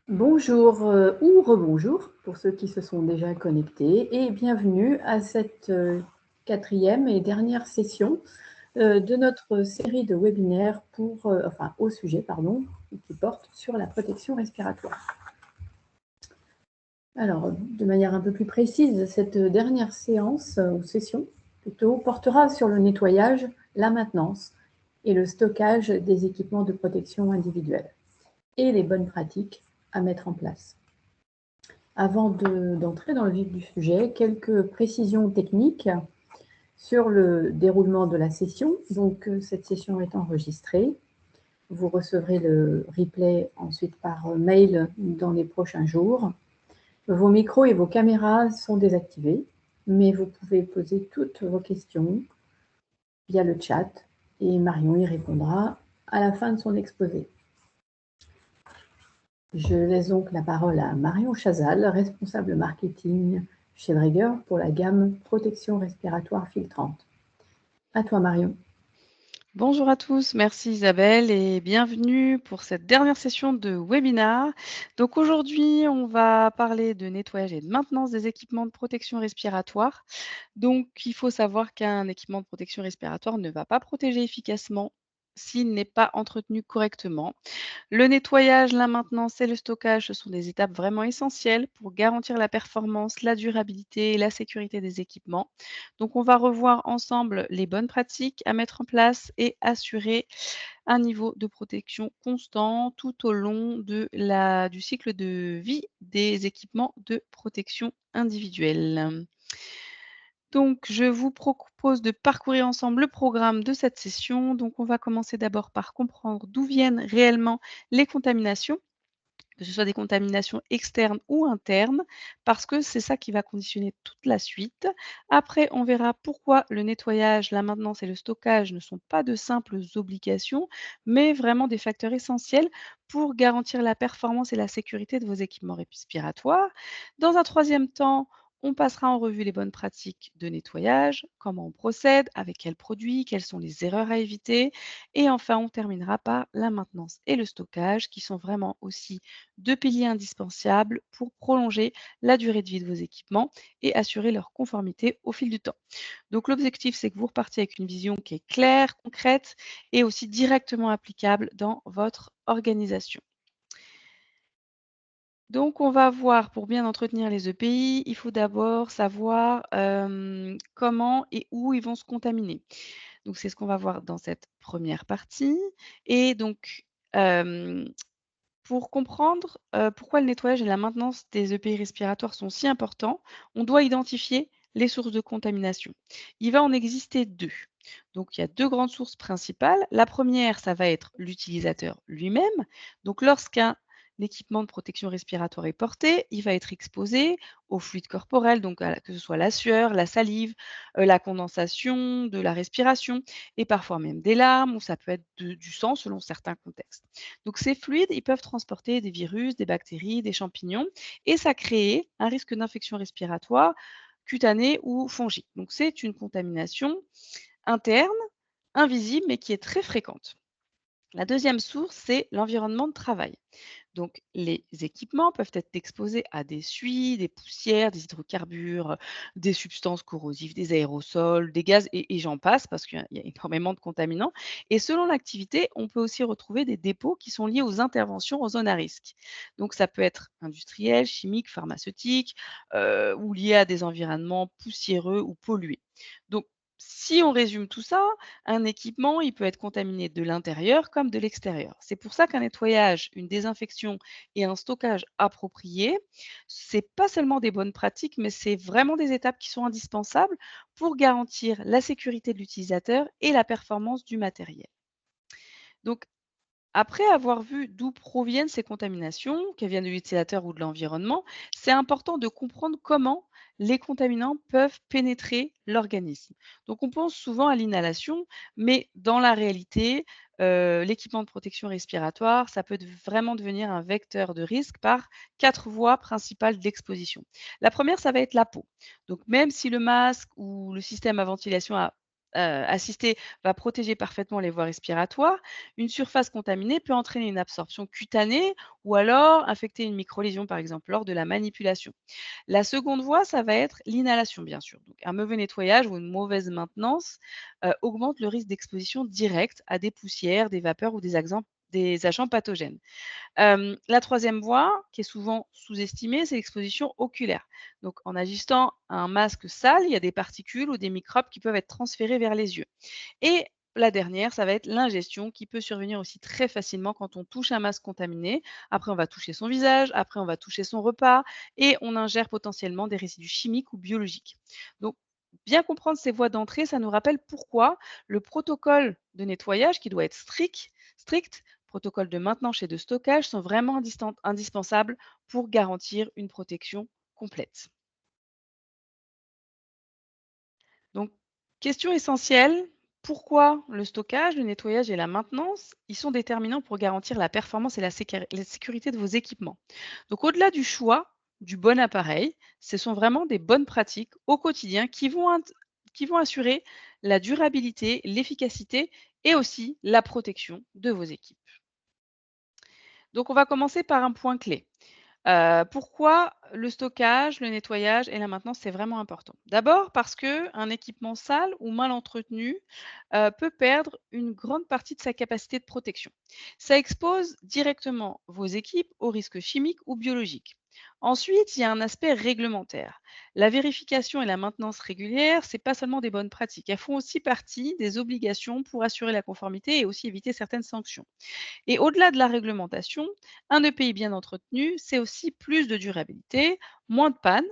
Bonjour ou rebonjour pour ceux qui se sont déjà connectés et bienvenue à cette quatrième et dernière session de notre série de webinaires au sujet qui porte sur la protection respiratoire. Alors, de manière un peu plus précise, cette dernière séance ou session plutôt portera sur le nettoyage, la maintenance et le stockage des équipements de protection individuelle et les bonnes pratiques à mettre en place. Avant d'entrer dans le vif du sujet, quelques précisions techniques sur le déroulement de la session. Donc, cette session est enregistrée. Vous recevrez le replay ensuite par mail dans les prochains jours. Vos micros et vos caméras sont désactivés, mais vous pouvez poser toutes vos questions via le chat et Marion y répondra à la fin de son exposé. Je laisse donc la parole à Marion Chazal, responsable marketing chez Dräger pour la gamme protection respiratoire filtrante. À toi Marion. Bonjour à tous, merci Isabelle et bienvenue pour cette dernière session de webinaire. Donc aujourd'hui, on va parler de nettoyage et de maintenance des équipements de protection respiratoire. Donc il faut savoir qu'un équipement de protection respiratoire ne va pas protéger efficacement s'il n'est pas entretenu correctement. Le nettoyage, la maintenance et le stockage, ce sont des étapes vraiment essentielles pour garantir la performance, la durabilité et la sécurité des équipements. Donc, on va revoir ensemble les bonnes pratiques à mettre en place et assurer un niveau de protection constant tout au long du cycle de vie des équipements de protection individuelle. Donc, je vous propose de parcourir ensemble le programme de cette session. Donc, on va commencer d'abord par comprendre d'où viennent réellement les contaminations, que ce soit des contaminations externes ou internes, parce que c'est ça qui va conditionner toute la suite. Après, on verra pourquoi le nettoyage, la maintenance et le stockage ne sont pas de simples obligations, mais vraiment des facteurs essentiels pour garantir la performance et la sécurité de vos équipements respiratoires. Dans un troisième temps, on passera en revue les bonnes pratiques de nettoyage, comment on procède, avec quels produits, quelles sont les erreurs à éviter. Et enfin, on terminera par la maintenance et le stockage, qui sont vraiment aussi deux piliers indispensables pour prolonger la durée de vie de vos équipements et assurer leur conformité au fil du temps. Donc l'objectif, c'est que vous repartiez avec une vision qui est claire, concrète et aussi directement applicable dans votre organisation. Donc, on va voir, pour bien entretenir les EPI, il faut d'abord savoir comment et où ils vont se contaminer. Donc, c'est ce qu'on va voir dans cette première partie. Et donc, pour comprendre pourquoi le nettoyage et la maintenance des EPI respiratoires sont si importants, on doit identifier les sources de contamination. Il va en exister deux. Donc, il y a deux grandes sources principales. La première, ça va être l'utilisateur lui-même. Donc, lorsqu'un équipement de protection respiratoire est porté, il va être exposé aux fluides corporels, donc que ce soit la sueur, la salive, la condensation, de la respiration, et parfois même des larmes, ou ça peut être du sang selon certains contextes. Donc ces fluides, ils peuvent transporter des virus, des bactéries, des champignons, et ça crée un risque d'infection respiratoire cutanée ou fongique. Donc c'est une contamination interne, invisible, mais qui est très fréquente. La deuxième source, c'est l'environnement de travail. Donc, les équipements peuvent être exposés à des suies, des poussières, des hydrocarbures, des substances corrosives, des aérosols, des gaz, et j'en passe, parce qu'il y a énormément de contaminants. Et selon l'activité, on peut aussi retrouver des dépôts qui sont liés aux interventions en zone à risque. Donc, ça peut être industriel, chimique, pharmaceutique, ou lié à des environnements poussiéreux ou pollués. Donc, si on résume tout ça, un équipement, il peut être contaminé de l'intérieur comme de l'extérieur. C'est pour ça qu'un nettoyage, une désinfection et un stockage approprié, c'est pas seulement des bonnes pratiques, mais c'est vraiment des étapes qui sont indispensables pour garantir la sécurité de l'utilisateur et la performance du matériel. Donc, après avoir vu d'où proviennent ces contaminations, qu'elles viennent de l'utilisateur ou de l'environnement, c'est important de comprendre comment les contaminants peuvent pénétrer l'organisme. Donc on pense souvent à l'inhalation, mais dans la réalité, l'équipement de protection respiratoire, ça peut vraiment devenir un vecteur de risque par 4 voies principales d'exposition. La première, ça va être la peau. Donc même si le masque ou le système à ventilation assistée va protéger parfaitement les voies respiratoires, une surface contaminée peut entraîner une absorption cutanée ou alors infecter une microlésion, par exemple, lors de la manipulation. La seconde voie, ça va être l'inhalation, bien sûr. Donc, un mauvais nettoyage ou une mauvaise maintenance augmente le risque d'exposition directe à des poussières, des vapeurs ou des agents pathogènes. La troisième voie, qui est souvent sous-estimée, c'est l'exposition oculaire. Donc, en agissant un masque sale, il y a des particules ou des microbes qui peuvent être transférés vers les yeux. Et la dernière, ça va être l'ingestion qui peut survenir aussi très facilement quand on touche un masque contaminé. Après, on va toucher son visage, après, on va toucher son repas et on ingère potentiellement des résidus chimiques ou biologiques. Donc, bien comprendre ces voies d'entrée, ça nous rappelle pourquoi le protocole de nettoyage, qui doit être strict, protocole de maintenance et de stockage sont vraiment indispensables pour garantir une protection complète. Donc, question essentielle, pourquoi le stockage, le nettoyage et la maintenance, ils sont déterminants pour garantir la performance et la sécurité de vos équipements. Donc, au-delà du choix du bon appareil, ce sont vraiment des bonnes pratiques au quotidien qui vont assurer la durabilité, l'efficacité et aussi la protection de vos équipes. Donc, on va commencer par un point clé. Pourquoi le stockage, le nettoyage et la maintenance, c'est vraiment important? D'abord parce qu'un équipement sale ou mal entretenu, peut perdre une grande partie de sa capacité de protection. Ça expose directement vos équipes aux risques chimiques ou biologiques. Ensuite, il y a un aspect réglementaire. La vérification et la maintenance régulière, c'est pas seulement des bonnes pratiques, elles font aussi partie des obligations pour assurer la conformité et aussi éviter certaines sanctions. Et au-delà de la réglementation, un EPI bien entretenu, c'est aussi plus de durabilité, moins de panne,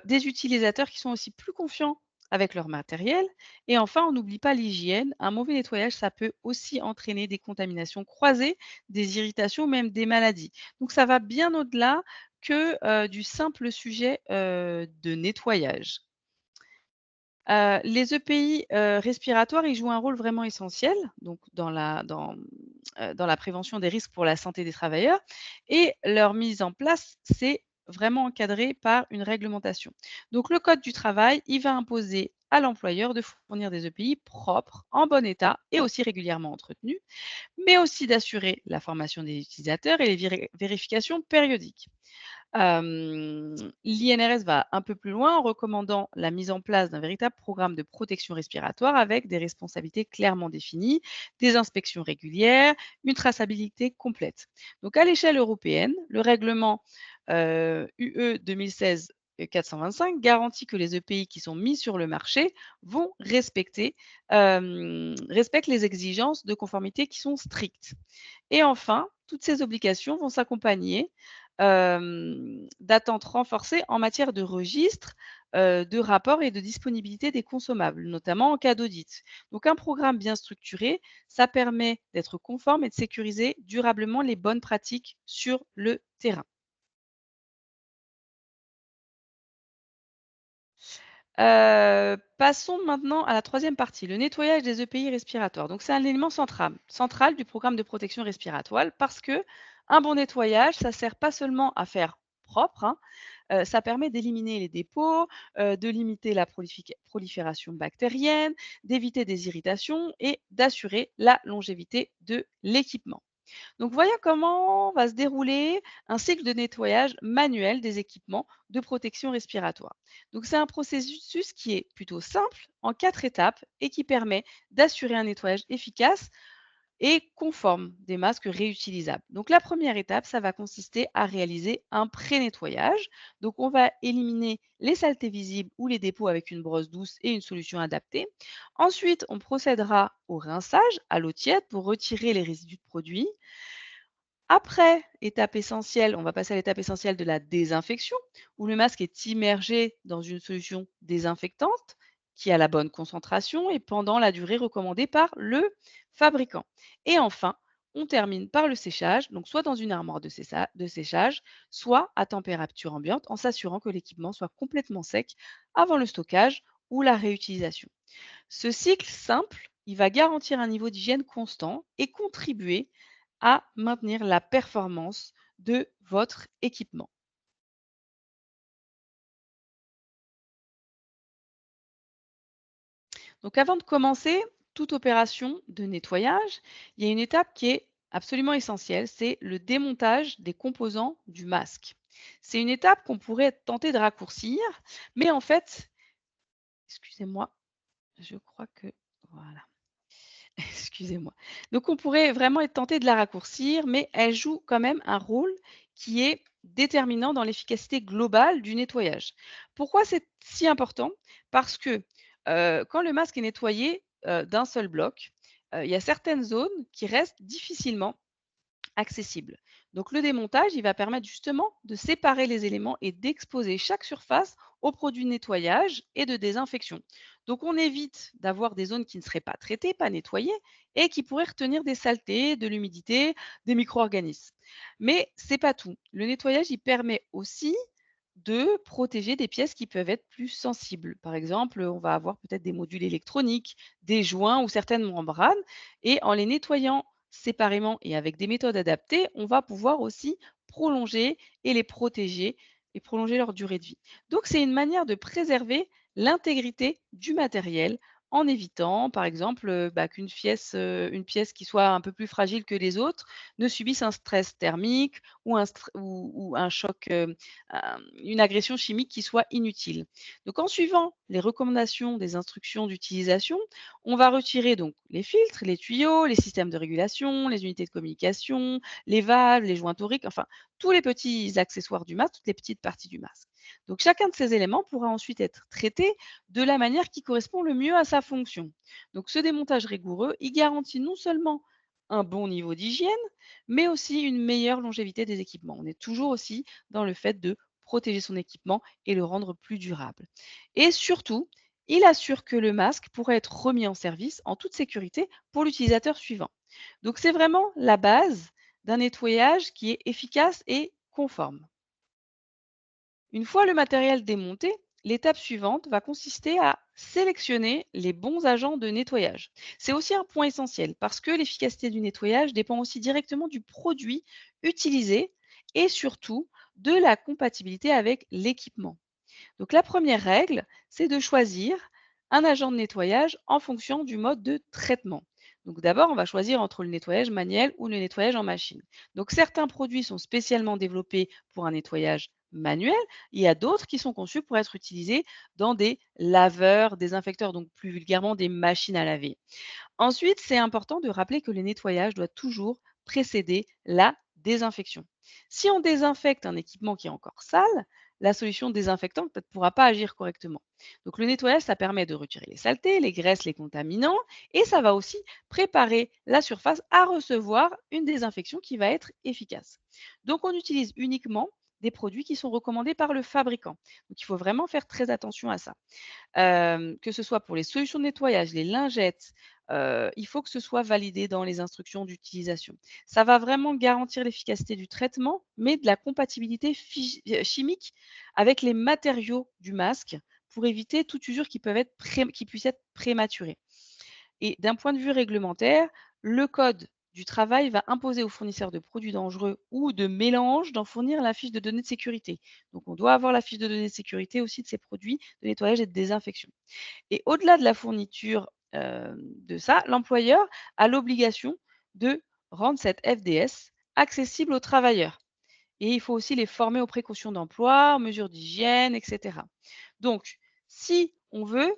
des utilisateurs qui sont aussi plus confiants avec leur matériel. Et enfin, on n'oublie pas l'hygiène. Un mauvais nettoyage, ça peut aussi entraîner des contaminations croisées, des irritations, même des maladies. Donc ça va bien au-delà que du simple sujet de nettoyage. Les EPI, respiratoires, ils jouent un rôle vraiment essentiel, donc dans la prévention des risques pour la santé des travailleurs et leur mise en place, c'est vraiment encadré par une réglementation. Donc le code du travail, il va imposer à l'employeur de fournir des EPI propres, en bon état et aussi régulièrement entretenus, mais aussi d'assurer la formation des utilisateurs et les vérifications périodiques. L'INRS va un peu plus loin en recommandant la mise en place d'un véritable programme de protection respiratoire avec des responsabilités clairement définies, des inspections régulières, une traçabilité complète. Donc à l'échelle européenne, le règlement UE 2016 425 garantit que les EPI qui sont mis sur le marché vont respectent les exigences de conformité qui sont strictes. Et enfin, toutes ces obligations vont s'accompagner d'attentes renforcées en matière de registre, de rapport et de disponibilité des consommables, notamment en cas d'audit. Donc un programme bien structuré, ça permet d'être conforme et de sécuriser durablement les bonnes pratiques sur le terrain. Passons maintenant à la troisième partie, le nettoyage des EPI respiratoires. Donc c'est un élément central du programme de protection respiratoire parce que un bon nettoyage, ça sert pas seulement à faire propre, hein, ça permet d'éliminer les dépôts, de limiter la prolifération bactérienne, d'éviter des irritations et d'assurer la longévité de l'équipement. Donc, voyons comment va se dérouler un cycle de nettoyage manuel des équipements de protection respiratoire. Donc, c'est un processus qui est plutôt simple, en 4 étapes, et qui permet d'assurer un nettoyage efficace et conforme des masques réutilisables. Donc la première étape, ça va consister à réaliser un pré-nettoyage. Donc on va éliminer les saletés visibles ou les dépôts avec une brosse douce et une solution adaptée. Ensuite, on procédera au rinçage à l'eau tiède pour retirer les résidus de produits. Après, étape essentielle, on va passer à l'étape essentielle de la désinfection, où le masque est immergé dans une solution désinfectante qui a la bonne concentration et pendant la durée recommandée par le fabricant. Et enfin, on termine par le séchage, donc soit dans une armoire de séchage, soit à température ambiante, en s'assurant que l'équipement soit complètement sec avant le stockage ou la réutilisation. Ce cycle simple, il va garantir un niveau d'hygiène constant et contribuer à maintenir la performance de votre équipement. Donc avant de commencer toute opération de nettoyage, il y a une étape qui est absolument essentielle, c'est le démontage des composants du masque. C'est une étape qu'on pourrait tenter de raccourcir, mais en fait, excusez-moi, je crois que voilà. Excusez-moi. Donc on pourrait vraiment être tenté de la raccourcir, mais elle joue quand même un rôle qui est déterminant dans l'efficacité globale du nettoyage. Pourquoi c'est si important? Parce que, quand le masque est nettoyé, d'un seul bloc, il y a certaines zones qui restent difficilement accessible. Donc le démontage, il va permettre justement de séparer les éléments et d'exposer chaque surface aux produits de nettoyage et de désinfection. Donc on évite d'avoir des zones qui ne seraient pas traitées, pas nettoyées et qui pourraient retenir des saletés, de l'humidité, des micro-organismes. Mais c'est pas tout. Le nettoyage, il permet aussi de protéger des pièces qui peuvent être plus sensibles. Par exemple, on va avoir peut-être des modules électroniques, des joints ou certaines membranes et en les nettoyant séparément et avec des méthodes adaptées, on va pouvoir aussi prolonger et les protéger et prolonger leur durée de vie. Donc, c'est une manière de préserver l'intégrité du matériel en évitant, par exemple, une pièce qui soit un peu plus fragile que les autres ne subisse un stress thermique ou un choc, une agression chimique qui soit inutile. Donc, en suivant les recommandations des instructions d'utilisation, on va retirer donc les filtres, les tuyaux, les systèmes de régulation, les unités de communication, les valves, les joints toriques, enfin tous les petits accessoires du masque, toutes les petites parties du masque. Donc chacun de ces éléments pourra ensuite être traité de la manière qui correspond le mieux à sa fonction. Donc ce démontage rigoureux, il garantit non seulement un bon niveau d'hygiène, mais aussi une meilleure longévité des équipements. On est toujours aussi dans le fait de protéger son équipement et le rendre plus durable. Et surtout, il assure que le masque pourra être remis en service en toute sécurité pour l'utilisateur suivant. Donc c'est vraiment la base d'un nettoyage qui est efficace et conforme. Une fois le matériel démonté, l'étape suivante va consister à sélectionner les bons agents de nettoyage. C'est aussi un point essentiel parce que l'efficacité du nettoyage dépend aussi directement du produit utilisé et surtout de la compatibilité avec l'équipement. Donc la première règle, c'est de choisir un agent de nettoyage en fonction du mode de traitement. Donc d'abord, on va choisir entre le nettoyage manuel ou le nettoyage en machine. Donc certains produits sont spécialement développés pour un nettoyage manuel. Il y a d'autres qui sont conçus pour être utilisés dans des laveurs, désinfecteurs, donc plus vulgairement des machines à laver. Ensuite, c'est important de rappeler que le nettoyage doit toujours précéder la désinfection. Si on désinfecte un équipement qui est encore sale, la solution désinfectante ne pourra pas agir correctement. Donc le nettoyage, ça permet de retirer les saletés, les graisses, les contaminants, et ça va aussi préparer la surface à recevoir une désinfection qui va être efficace. Donc on utilise uniquement des produits qui sont recommandés par le fabricant. Donc il faut vraiment faire très attention à ça. Que ce soit pour les solutions de nettoyage, les lingettes, il faut que ce soit validé dans les instructions d'utilisation. Ça va vraiment garantir l'efficacité du traitement, mais de la compatibilité chimique avec les matériaux du masque pour éviter toute usure qui puisse être prématurée. Et d'un point de vue réglementaire, le code du travail va imposer aux fournisseurs de produits dangereux ou de mélanges d'en fournir la fiche de données de sécurité. Donc on doit avoir la fiche de données de sécurité aussi de ces produits de nettoyage et de désinfection. Et au-delà de la fourniture de ça, l'employeur a l'obligation de rendre cette FDS accessible aux travailleurs. Et il faut aussi les former aux précautions d'emploi, aux mesures d'hygiène, etc. Donc, si on veut,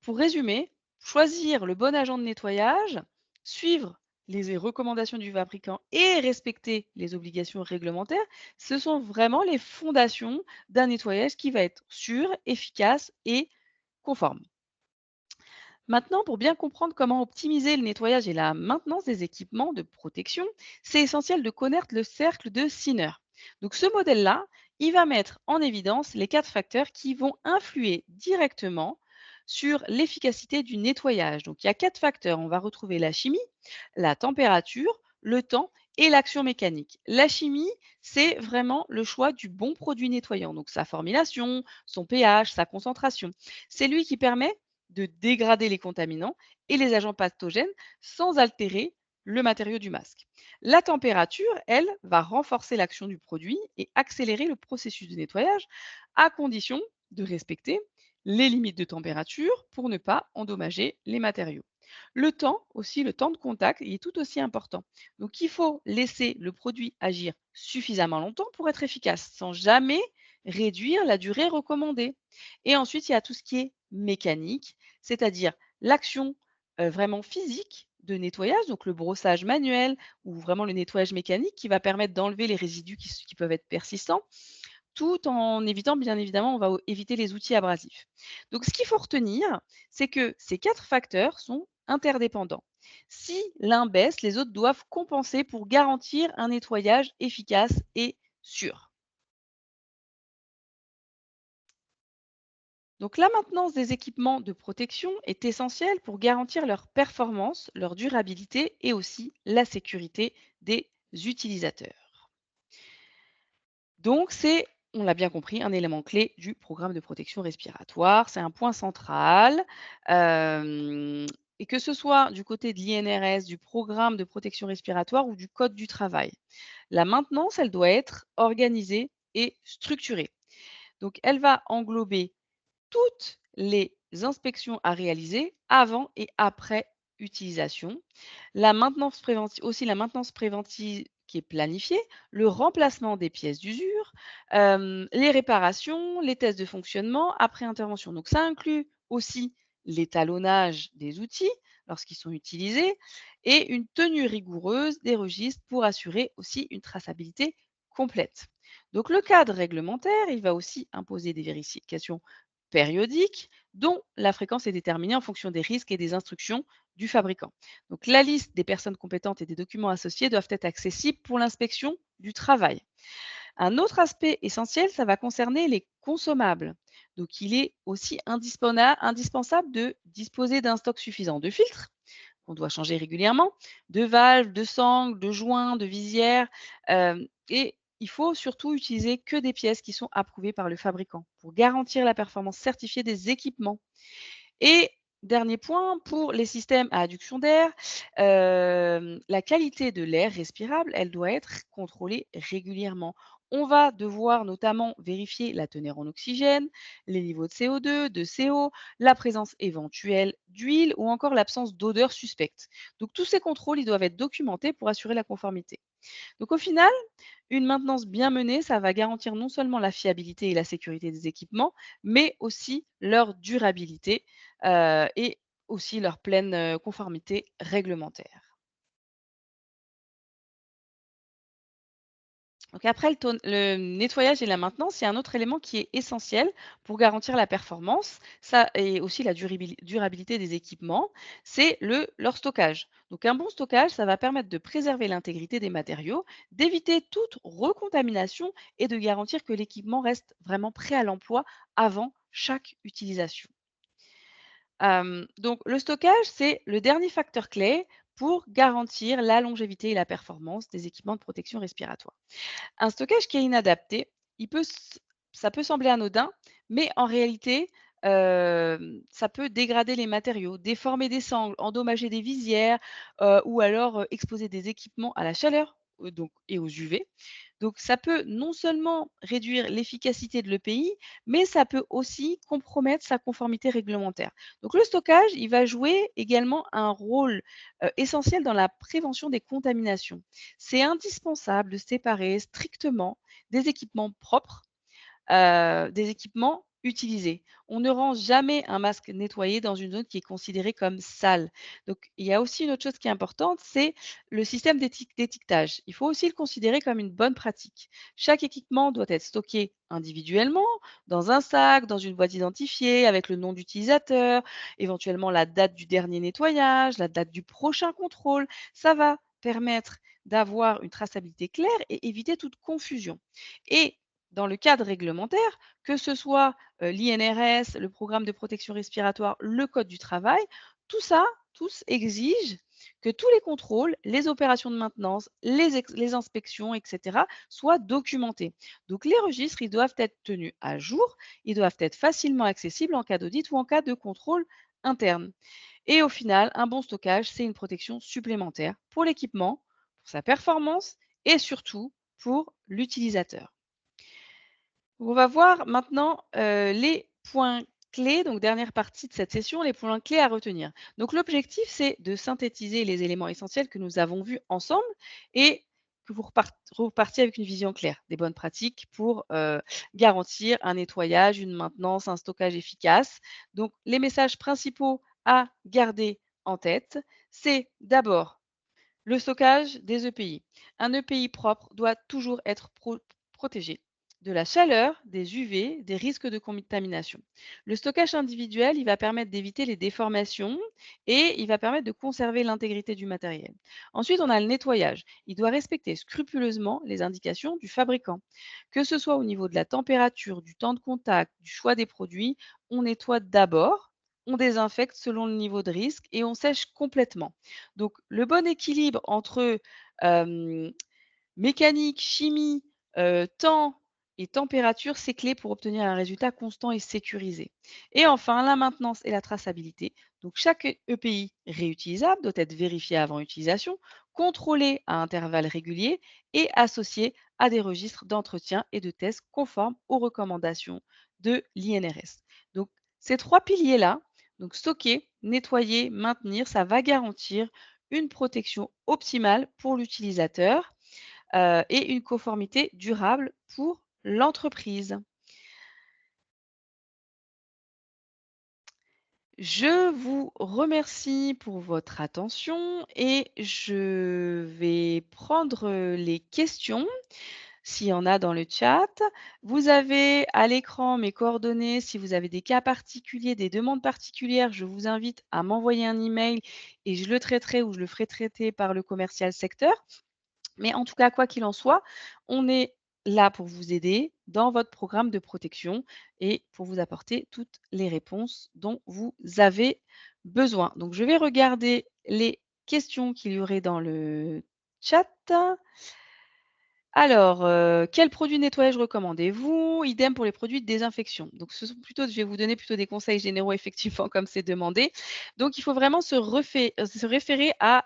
pour résumer, choisir le bon agent de nettoyage, suivre les recommandations du fabricant et respecter les obligations réglementaires, ce sont vraiment les fondations d'un nettoyage qui va être sûr, efficace et conforme. Maintenant, pour bien comprendre comment optimiser le nettoyage et la maintenance des équipements de protection, c'est essentiel de connaître le cercle de Sinner. Donc ce modèle-là, il va mettre en évidence les quatre facteurs qui vont influer directement sur l'efficacité du nettoyage. Donc il y a quatre facteurs. On va retrouver la chimie, la température, le temps et l'action mécanique. La chimie, c'est vraiment le choix du bon produit nettoyant. Donc sa formulation, son pH, sa concentration. C'est lui qui permet de dégrader les contaminants et les agents pathogènes sans altérer le matériau du masque. La température, elle, va renforcer l'action du produit et accélérer le processus de nettoyage à condition de respecter les limites de température pour ne pas endommager les matériaux. Le temps aussi, le temps de contact, il est tout aussi important. Donc il faut laisser le produit agir suffisamment longtemps pour être efficace, sans jamais réduire la durée recommandée. Et ensuite, il y a tout ce qui est mécanique, c'est-à-dire l'action vraiment physique de nettoyage, donc le brossage manuel ou vraiment le nettoyage mécanique qui va permettre d'enlever les résidus qui peuvent être persistants, tout en évitant, bien évidemment, on va éviter les outils abrasifs. Donc, ce qu'il faut retenir, c'est que ces 4 facteurs sont interdépendants. Si l'un baisse, les autres doivent compenser pour garantir un nettoyage efficace et sûr. Donc, la maintenance des équipements de protection est essentielle pour garantir leur performance, leur durabilité et aussi la sécurité des utilisateurs. Donc, c'est, on l'a bien compris, un élément clé du programme de protection respiratoire. C'est un point central. euh, et que ce soit du côté de l'INRS, du programme de protection respiratoire ou du Code du travail. La maintenance, elle doit être organisée et structurée. Donc, elle va englober toutes les inspections à réaliser avant et après utilisation. La maintenance préventive qui est planifiée, le remplacement des pièces d'usure, les réparations, les tests de fonctionnement après intervention. Donc ça inclut aussi l'étalonnage des outils lorsqu'ils sont utilisés et une tenue rigoureuse des registres pour assurer aussi une traçabilité complète. Donc le cadre réglementaire, il va aussi imposer des vérifications périodiques dont la fréquence est déterminée en fonction des risques et des instructions du fabricant. Donc la liste des personnes compétentes et des documents associés doivent être accessibles pour l'inspection du travail. Un autre aspect essentiel, ça va concerner les consommables. Donc il est aussi indispensable de disposer d'un stock suffisant de filtres qu'on doit changer régulièrement, de valves, de sangles, de joints, de visières. Et il faut surtout utiliser que des pièces qui sont approuvées par le fabricant pour garantir la performance certifiée des équipements. Et dernier point, pour les systèmes à adduction d'air, la qualité de l'air respirable, elle doit être contrôlée régulièrement. On va devoir notamment vérifier la teneur en oxygène, les niveaux de CO2, de CO, la présence éventuelle d'huile ou encore l'absence d'odeur suspecte. Donc tous ces contrôles, ils doivent être documentés pour assurer la conformité. Donc au final, une maintenance bien menée, ça va garantir non seulement la fiabilité et la sécurité des équipements, mais aussi leur durabilité et aussi leur pleine conformité réglementaire. Donc après le nettoyage et la maintenance, il y a un autre élément qui est essentiel pour garantir la performance, ça et aussi la durabilité des équipements, c'est leur stockage. Donc un bon stockage, ça va permettre de préserver l'intégrité des matériaux, d'éviter toute recontamination et de garantir que l'équipement reste vraiment prêt à l'emploi avant chaque utilisation. Donc le stockage, c'est le dernier facteur clé pour garantir la longévité et la performance des équipements de protection respiratoire. Un stockage qui est inadapté, il peut s ça peut sembler anodin, mais en réalité, ça peut dégrader les matériaux, déformer des sangles, endommager des visières, ou alors, exposer des équipements à la chaleur, donc et aux UV. Donc ça peut non seulement réduire l'efficacité de l'EPI, mais ça peut aussi compromettre sa conformité réglementaire. Donc le stockage, il va jouer également un rôle, essentiel dans la prévention des contaminations. C'est indispensable de séparer strictement des équipements propres, des équipements utilisés. On ne range jamais un masque nettoyé dans une zone qui est considérée comme sale. Donc il y a aussi une autre chose qui est importante, c'est le système d'étiquetage. Il faut aussi le considérer comme une bonne pratique. Chaque équipement doit être stocké individuellement, dans un sac, dans une boîte identifiée, avec le nom d'utilisateur, éventuellement la date du dernier nettoyage, la date du prochain contrôle. Ça va permettre d'avoir une traçabilité claire et éviter toute confusion. Et dans le cadre réglementaire, que ce soit l'INRS, le programme de protection respiratoire, le Code du travail, tout ça, tous exigent que tous les contrôles, les opérations de maintenance, les inspections, etc., soient documentés. Donc les registres, ils doivent être tenus à jour, ils doivent être facilement accessibles en cas d'audit ou en cas de contrôle interne. Et au final, un bon stockage, c'est une protection supplémentaire pour l'équipement, pour sa performance et surtout pour l'utilisateur. On va voir maintenant les points clés, donc dernière partie de cette session, les points clés à retenir. Donc l'objectif, c'est de synthétiser les éléments essentiels que nous avons vus ensemble et que vous repartiez avec une vision claire des bonnes pratiques pour garantir un nettoyage, une maintenance, un stockage efficace. Donc les messages principaux à garder en tête, c'est d'abord le stockage des EPI. Un EPI propre doit toujours être protégé de la chaleur, des UV, des risques de contamination. Le stockage individuel, il va permettre d'éviter les déformations et il va permettre de conserver l'intégrité du matériel. Ensuite, on a le nettoyage. Il doit respecter scrupuleusement les indications du fabricant. Que ce soit au niveau de la température, du temps de contact, du choix des produits, on nettoie d'abord, on désinfecte selon le niveau de risque et on sèche complètement. Donc, le bon équilibre entre hem, mécanique, chimie, temps et température, c'est clé pour obtenir un résultat constant et sécurisé. Et enfin, la maintenance et la traçabilité. Donc, chaque EPI réutilisable doit être vérifié avant utilisation, contrôlé à intervalles réguliers et associé à des registres d'entretien et de tests conformes aux recommandations de l'INRS. Donc, ces 3 piliers-là, donc stocker, nettoyer, maintenir, ça va garantir une protection optimale pour l'utilisateur, et une conformité durable pour l'entreprise. Je vous remercie pour votre attention et je vais prendre, les questions, s'il y en a dans le chat. Vous avez à l'écran mes coordonnées. Si vous avez des cas particuliers, des demandes particulières, je vous invite à m'envoyer un email et je le traiterai ou je le ferai traiter par le commercial secteur. Mais en tout cas, quoi qu'il en soit, on est là pour vous aider dans votre programme de protection et pour vous apporter toutes les réponses dont vous avez besoin. Donc, je vais regarder les questions qu'il y aurait dans le chat. Alors, quels produits de nettoyage recommandez-vous? Idem pour les produits de désinfection. Donc ce sont plutôt je vais vous donner plutôt des conseils généraux effectivement comme c'est demandé. Donc il faut vraiment se référer à,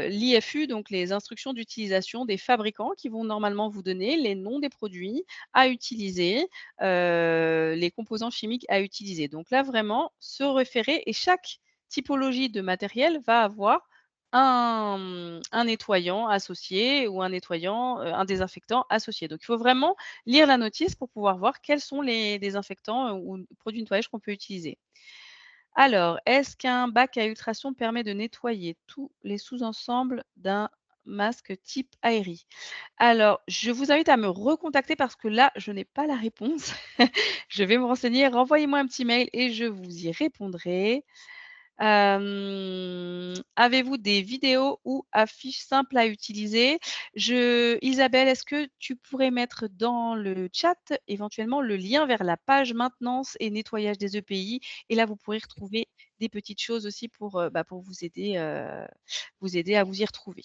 l'IFU, donc les instructions d'utilisation des fabricants qui vont normalement vous donner les noms des produits à utiliser, les composants chimiques à utiliser. Donc là vraiment se référer et chaque typologie de matériel va avoir un nettoyant associé ou un désinfectant associé. Donc il faut vraiment lire la notice pour pouvoir voir quels sont les désinfectants, ou produits de nettoyage qu'on peut utiliser. Alors, est-ce qu'un bac à ultrasons permet de nettoyer tous les sous-ensembles d'un masque type aéri? Alors, je vous invite à me recontacter parce que là, je n'ai pas la réponse. Je vais me renseigner, renvoyez-moi un petit mail et je vous y répondrai. Avez-vous des vidéos ou affiches simples à utiliser? Isabelle, est-ce que tu pourrais mettre dans le chat éventuellement le lien vers la page maintenance et nettoyage des EPI? Et là, vous pourrez retrouver des petites choses aussi pour vous aider à vous y retrouver.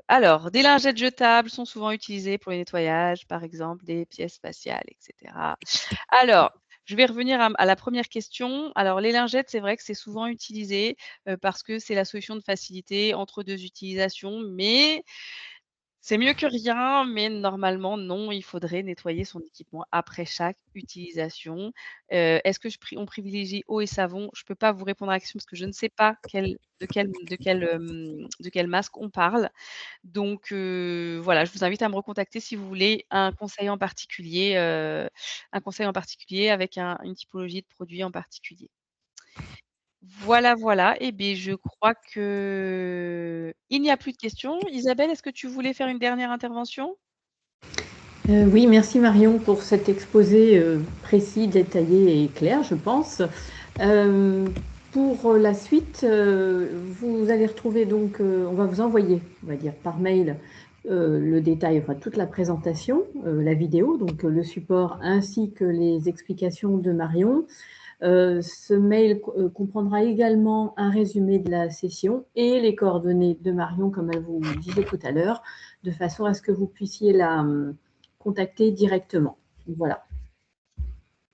Alors, des lingettes jetables sont souvent utilisées pour les nettoyages, par exemple des pièces spatiales, et cetera. Alors, je vais revenir à la première question. Alors, les lingettes, c'est vrai que c'est souvent utilisé, parce que c'est la solution de facilité entre 2 utilisations, mais c'est mieux que rien, mais normalement, non, il faudrait nettoyer son équipement après chaque utilisation. Est-ce que on privilégie eau et savon? Je ne peux pas vous répondre à la question parce que je ne sais pas de quel masque on parle. Donc voilà, je vous invite à me recontacter si vous voulez un conseil en particulier avec une typologie de produit en particulier. Voilà, voilà et beh, je crois qu'il n'y a plus de questions. Isabelle, est-ce que tu voulais faire une dernière intervention? Oui, merci Marion pour cet exposé précis, détaillé et clair, je pense. Pour la suite, vous allez retrouver donc, on va vous envoyer, on va dire par mail, le détail, enfin toute la présentation, la vidéo, donc le support ainsi que les explications de Marion. Ce mail comprendra également un résumé de la session et les coordonnées de Marion, comme elle vous disait tout à l'heure, de façon à ce que vous puissiez la contacter directement. Voilà.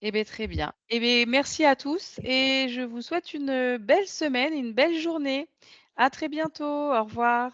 Eh beh, très bien. Eh beh, merci à tous et je vous souhaite une belle semaine et une belle journée. À très bientôt. Au revoir.